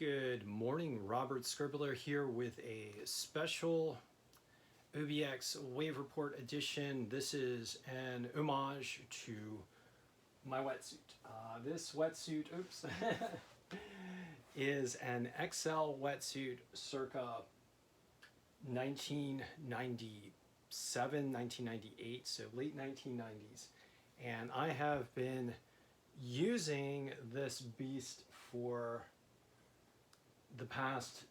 Good morning, Robert Scribbler here with a special OBX Wave Report edition. This is an homage to my wetsuit. This wetsuit, is an Xcel wetsuit circa 1997, 1998, so late 1990s. And I have been using this beast for the past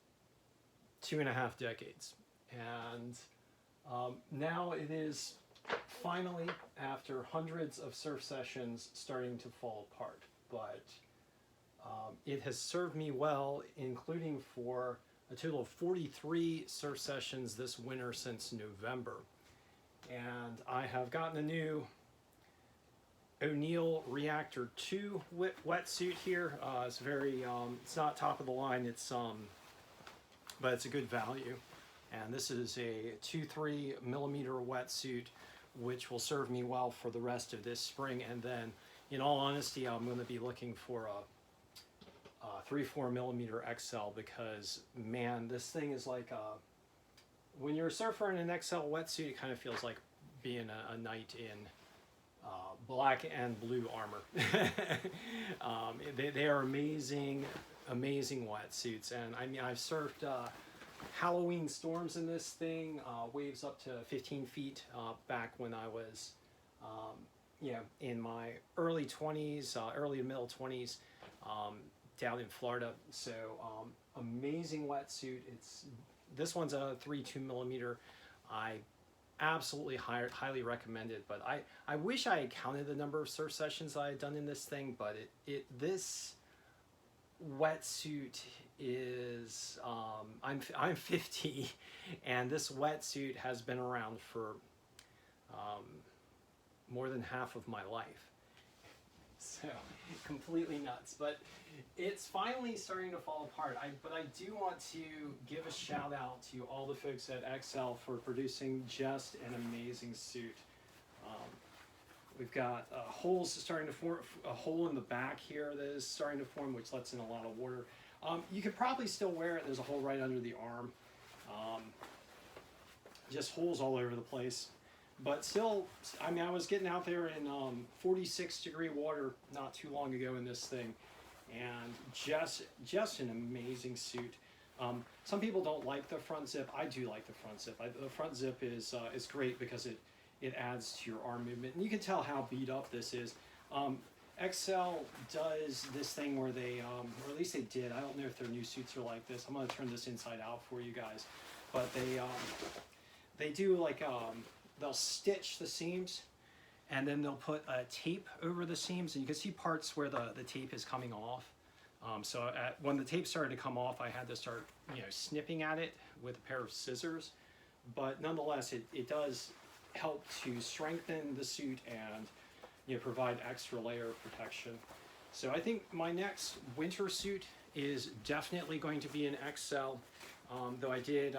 2.5 decades. And now it is finally, after hundreds of surf sessions, starting to fall apart. But it has served me well, including for a total of 43 surf sessions this winter since November. And I have gotten a new O'Neill Reactor 2 wetsuit here. It's very, it's not top of the line, but it's a good value. And this is a 2-3 millimeter wetsuit, which will serve me well for the rest of this spring. And then, in all honesty, I'm going to be looking for a 3-4 millimeter Xcel because, man, this thing is like when you're a surfer in an Xcel wetsuit, it kind of feels like being a knight in black and blue armor. They are amazing wetsuits. And I mean, I've surfed Halloween storms in this thing, waves up to 15 feet back when I was in my early 20s, early to middle 20s, down in Florida. So amazing wetsuit. This one's a 3-2 millimeter. I absolutely highly recommend it, but I wish I had counted the number of surf sessions I had done in this thing, but this wetsuit is I'm 50 and this wetsuit has been around for more than half of my life, so completely nuts. But it's finally starting to fall apart. But I do want to give a shout out to all the folks at Xcel for producing just an amazing suit. We've got holes starting to form, a hole in the back here that is starting to form, which lets in a lot of water. You could probably still wear it. There's a hole right under the arm. Just holes all over the place. But still, I mean, I was getting out there in 46-degree water not too long ago in this thing, and just an amazing suit. Some people don't like the front zip. I do like the front zip. The front zip is great because it adds to your arm movement, and you can tell how beat up this is. Xcel does this thing where they, or at least they did. I don't know if their new suits are like this. I'm going to turn this inside out for you guys, but they do like they'll stitch the seams, and then they'll put a tape over the seams, and you can see parts where the tape is coming off. So when the tape started to come off, I had to start snipping at it with a pair of scissors. But nonetheless, it does help to strengthen the suit and provide extra layer of protection. So I think my next winter suit is definitely going to be an Xcel, though I did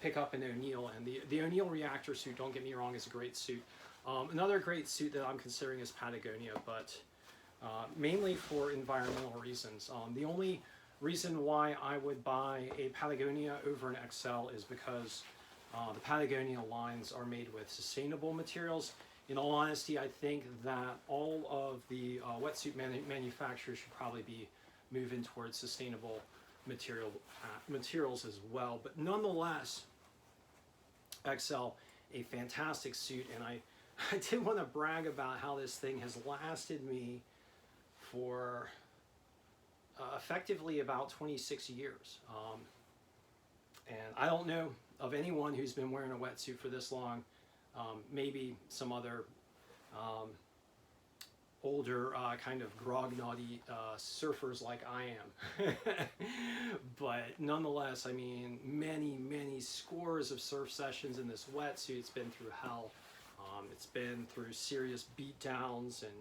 pick up an O'Neill, and the O'Neill Reactor suit, don't get me wrong, is a great suit. Another great suit that I'm considering is Patagonia, but mainly for environmental reasons. The only reason why I would buy a Patagonia over an Xcel is because the Patagonia lines are made with sustainable materials. In all honesty, I think that all of the wetsuit manufacturers should probably be moving towards sustainable materials as well. But nonetheless, Xcel, a fantastic suit, and I did want to brag about how this thing has lasted me for effectively about 26 years. And I don't know of anyone who's been wearing a wetsuit for this long. Maybe some other older kind of grognaughty surfers like I am. But nonetheless, I mean, many scores of surf sessions in this wetsuit. It's been through hell. It's been through serious beat downs and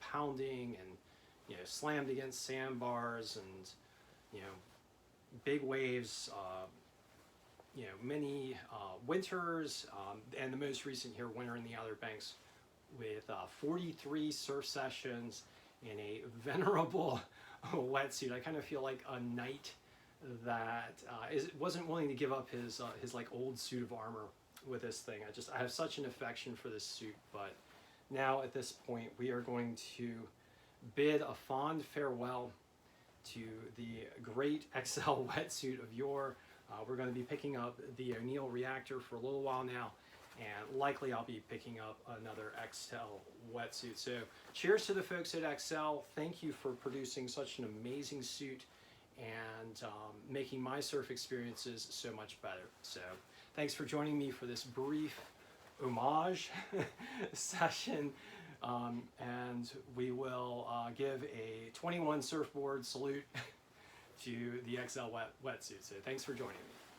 pounding and slammed against sandbars and big waves. Many winters, and the most recent here, winter in the Outer Banks, with 43 surf sessions in a venerable wetsuit. I kind of feel like a knight that wasn't willing to give up his like old suit of armor with this thing. I have such an affection for this suit, but now at this point we are going to bid a fond farewell to the great Xcel wetsuit of yore. We're going to be picking up the O'Neill reactor for a little while now, and likely I'll be picking up another Xcel wetsuit. So cheers to the folks at Xcel. Thank you for producing such an amazing suit and making my surf experiences so much better. So thanks for joining me for this brief homage session, and we will give a 21 surfboard salute to the Xcel wetsuit. So thanks for joining me.